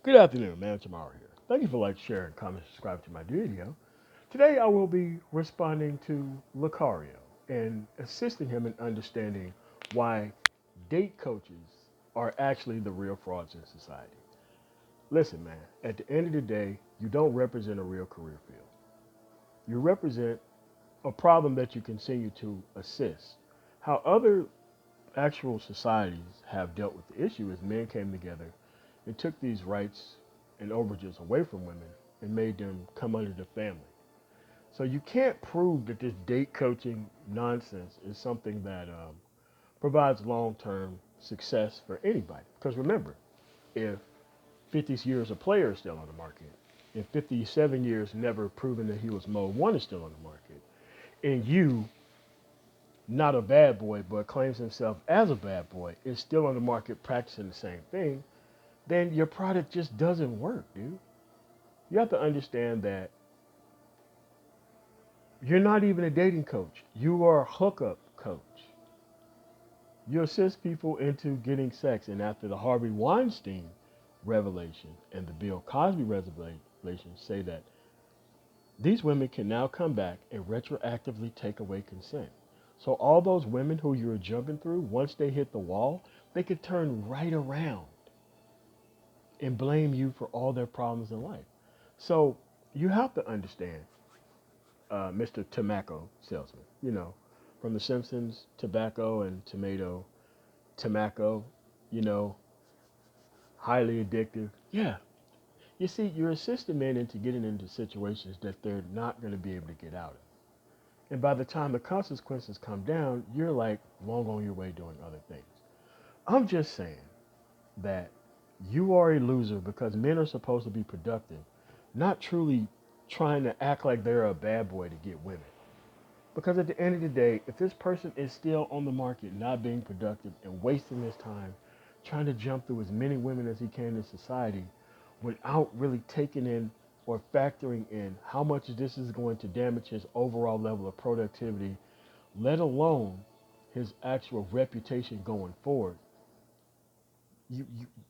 Good afternoon, man. Tomorrow here. Thank you for like, sharing, comment, subscribe to my video. Today I will be responding to Locario and assisting him in understanding why date coaches are actually the real frauds in society. Listen, man, at the end of the day, you don't represent a real career field. You represent a problem that you continue to assist. How other actual societies have dealt with the issue is men came together and took these rights and overages away from women and made them come under the family. So you can't prove that this date coaching nonsense is something that provides long-term success for anybody. Because remember, if 50 years a player is still on the market, if 57 years never proven that he was mode one is still on the market, and you, not a bad boy, but claims himself as a bad boy, is still on the market practicing the same thing, then your product just doesn't work, dude. You have to understand that you're not even a dating coach. You are a hookup coach. You assist people into getting sex. And after the Harvey Weinstein revelation and the Bill Cosby revelation say that these women can now come back and retroactively take away consent. So all those women who you're jumping through, once they hit the wall, they could turn right around and blame you for all their problems in life. So you have to understand Mr. Tomacco salesman. You know, from The Simpsons, tobacco and tomato, Tomacco, you know, highly addictive. Yeah. You see, you're assisting men into getting into situations that they're not going to be able to get out of. And by the time the consequences come down, you're like long on your way doing other things. I'm just saying that you are a loser because men are supposed to be productive, not truly trying to act like they're a bad boy to get women. Because at the end of the day, if this person is still on the market, not being productive and wasting his time trying to jump through as many women as he can in society without really taking in or factoring in how much this is going to damage his overall level of productivity, let alone his actual reputation going forward,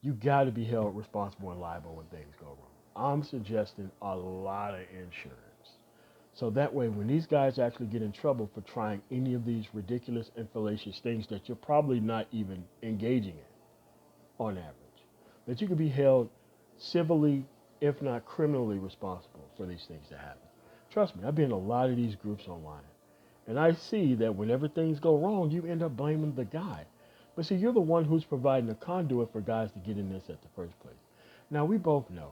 you got to be held responsible and liable when things go wrong. I'm suggesting a lot of insurance. So that way, when these guys actually get in trouble for trying any of these ridiculous and fallacious things that you're probably not even engaging in on average, that you could be held civilly, if not criminally responsible for these things to happen. Trust me, I've been in a lot of these groups online, and I see that whenever things go wrong, you end up blaming the guy. But see, you're the one who's providing a conduit for guys to get in this at the first place. Now, we both know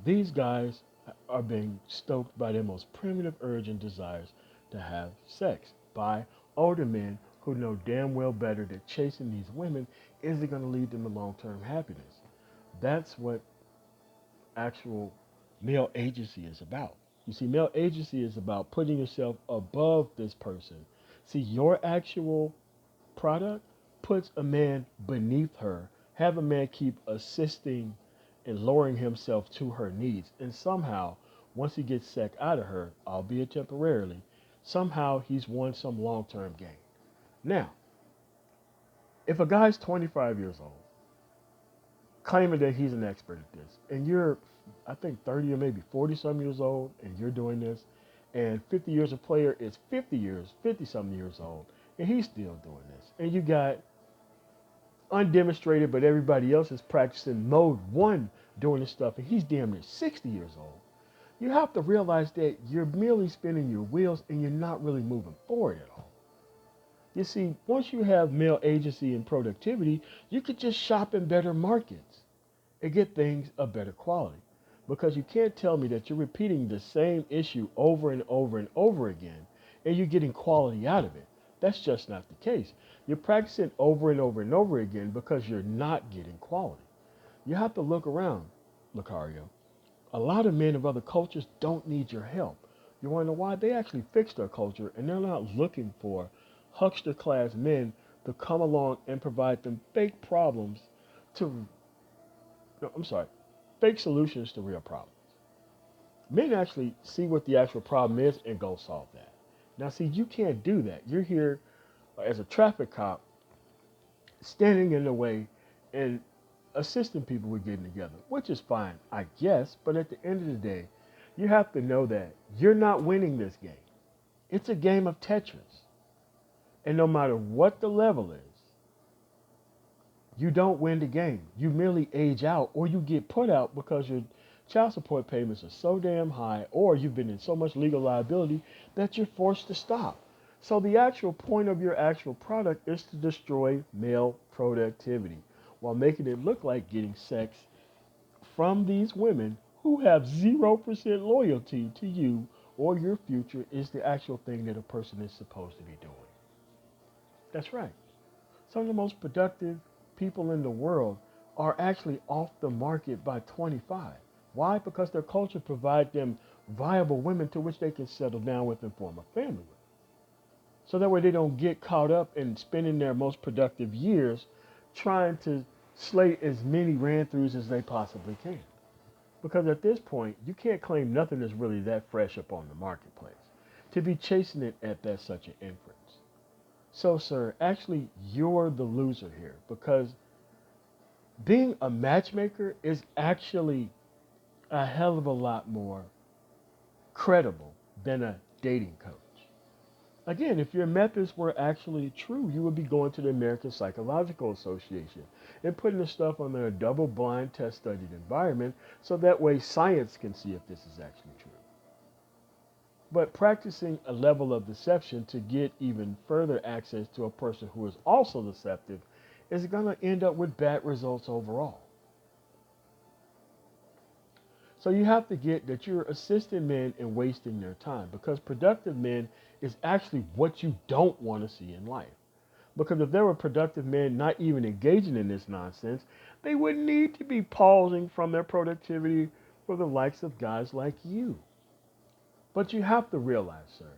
these guys are being stoked by their most primitive urge and desires to have sex by older men who know damn well better that chasing these women isn't going to lead them to long-term happiness. That's what actual male agency is about. You see, male agency is about putting yourself above this person. See, your actual product puts a man beneath her. Have a man keep assisting and lowering himself to her needs. And somehow, once he gets sex out of her, albeit temporarily, somehow he's won some long term gain. Now, if a guy's 25 years old, claiming that he's an expert at this, and you're, I think, 30 or maybe 40 some years old, and you're doing this, and 50 years a player is 50 years, 50 some years old, and he's still doing this, and you got undemonstrated, but everybody else is practicing mode one doing this stuff, and he's damn near 60 years old. You have to realize that you're merely spinning your wheels and you're not really moving forward at all. You see, once you have male agency and productivity, you could just shop in better markets and get things of better quality. Because you can't tell me that you're repeating the same issue over and over and over again and you're getting quality out of it. That's just not the case. You're practicing over and over and over again because you're not getting quality. You have to look around, Locario. A lot of men of other cultures don't need your help. You want to know why? They actually fixed their culture and they're not looking for huckster class men to come along and provide them fake problems to, no, I'm sorry, fake solutions to real problems. Men actually see what the actual problem is and go solve that. Now, see, you can't do that. You're here as a traffic cop standing in the way and assisting people with getting together, which is fine, I guess. But at the end of the day, you have to know that you're not winning this game. It's a game of Tetris. And no matter what the level is, you don't win the game. You merely age out or you get put out because your child support payments are so damn high or you've been in so much legal liability that you're forced to stop. So the actual point of your actual product is to destroy male productivity while making it look like getting sex from these women who have 0% loyalty to you or your future is the actual thing that a person is supposed to be doing. That's right. Some of the most productive people in the world are actually off the market by 25. Why? Because their culture provides them viable women to which they can settle down with and form a family with. So that way they don't get caught up in spending their most productive years trying to slay as many ran-throughs as they possibly can. Because at this point, you can't claim nothing is really that fresh up on the marketplace to be chasing it at that such an inference. So, sir, actually, you're the loser here because being a matchmaker is actually a hell of a lot more credible than a dating coach. Again, if your methods were actually true, you would be going to the American Psychological Association and putting the stuff under a double blind test studied environment so that way science can see if this is actually true. But practicing a level of deception to get even further access to a person who is also deceptive is going to end up with bad results overall. So you have to get that you're assisting men in wasting their time because productive men is actually what you don't want to see in life. Because if there were productive men not even engaging in this nonsense, they wouldn't need to be pausing from their productivity for the likes of guys like you. But you have to realize, sir,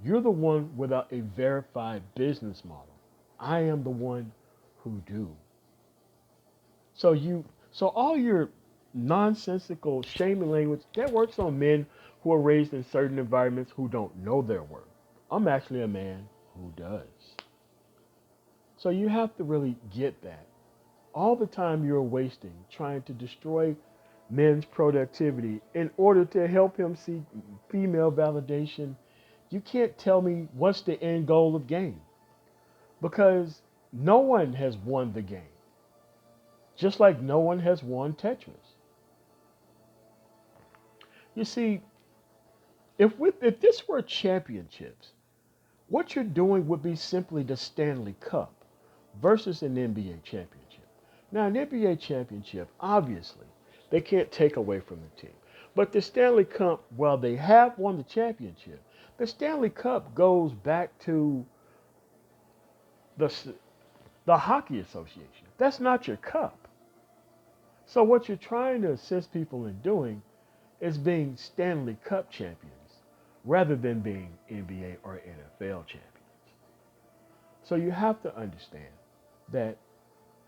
you're the one without a verified business model. I am the one who do. So all your nonsensical shaming language that works on men who are raised in certain environments who don't know their worth. I'm actually a man who does. So you have to really get that. All the time you're wasting trying to destroy men's productivity in order to help him see female validation, you can't tell me what's the end goal of game because no one has won the game. Just like no one has won Tetris. You see, if this were championships, what you're doing would be simply the Stanley Cup versus an NBA championship. Now, an NBA championship, obviously, they can't take away from the team. But the Stanley Cup, while they have won the championship, the Stanley Cup goes back to the, the Hockey Association. That's not your cup. So what you're trying to assist people in doing is being Stanley Cup champions rather than being NBA or NFL champions. So you have to understand that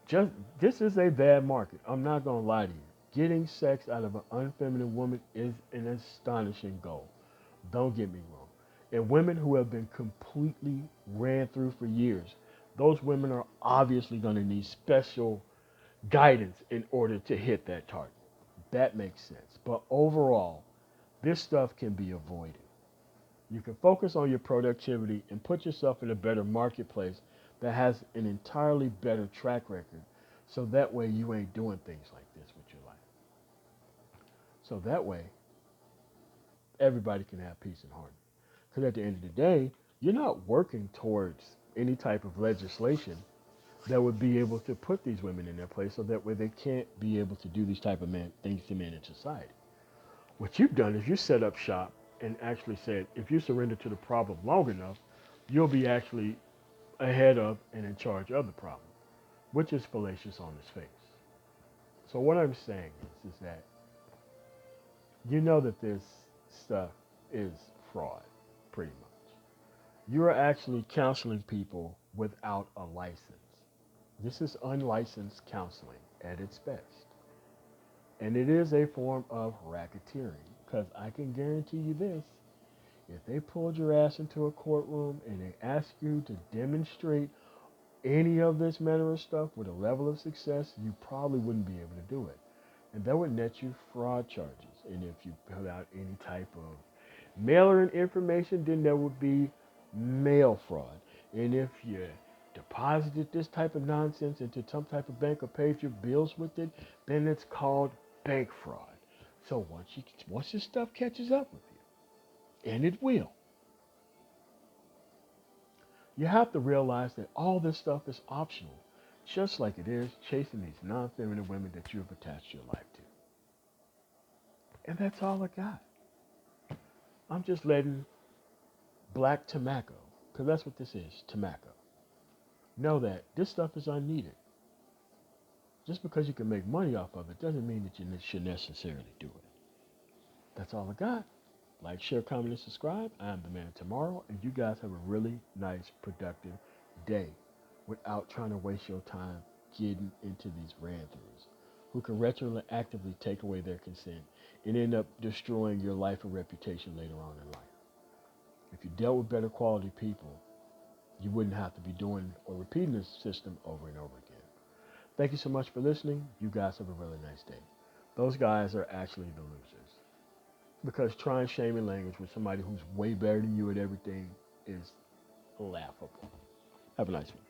just this is a bad market. I'm not going to lie to you. Getting sex out of an unfeminine woman is an astonishing goal. Don't get me wrong. And women who have been completely ran through for years, those women are obviously going to need special guidance in order to hit that target. That makes sense. But overall, this stuff can be avoided. You can focus on your productivity and put yourself in a better marketplace that has an entirely better track record so that way you ain't doing things like this with your life. So that way, everybody can have peace and harmony. Because at the end of the day, you're not working towards any type of legislation that would be able to put these women in their place so that way they can't be able to do these type of things to men in society. What you've done is you set up shop and actually said if you surrender to the problem long enough, you'll be actually ahead of and in charge of the problem, which is fallacious on its face. So what I'm saying is that you know that this stuff is fraud, pretty much. You're actually counseling people without a license. This is unlicensed counseling at its best. And it is a form of racketeering. Because I can guarantee you this. If they pulled your ass into a courtroom and they asked you to demonstrate any of this manner of stuff with a level of success, you probably wouldn't be able to do it. And that would net you fraud charges. And if you put out any type of mailer information, then there would be mail fraud. And if you deposited this type of nonsense into some type of bank or paid your bills with it, then it's called bank fraud. So once your stuff catches up with you, and it will, you have to realize that all this stuff is optional, just like it is chasing these non-feminine women that you have attached your life to. And that's all I got. I'm just letting black ToMACKo, because that's what this is, ToMACKo, know that this stuff is unneeded. Just because you can make money off of it doesn't mean that you should necessarily do it. That's all I got. Like, share, comment, and subscribe. I'm the man tomorrow, and you guys have a really nice, productive day without trying to waste your time getting into these ran-throughs who can retroactively take away their consent and end up destroying your life and reputation later on in life. If you dealt with better quality people, you wouldn't have to be doing or repeating this system over and over again. Thank you so much for listening. You guys have a really nice day. Those guys are actually the losers. Because trying shaming language with somebody who's way better than you at everything is laughable. Have a nice one.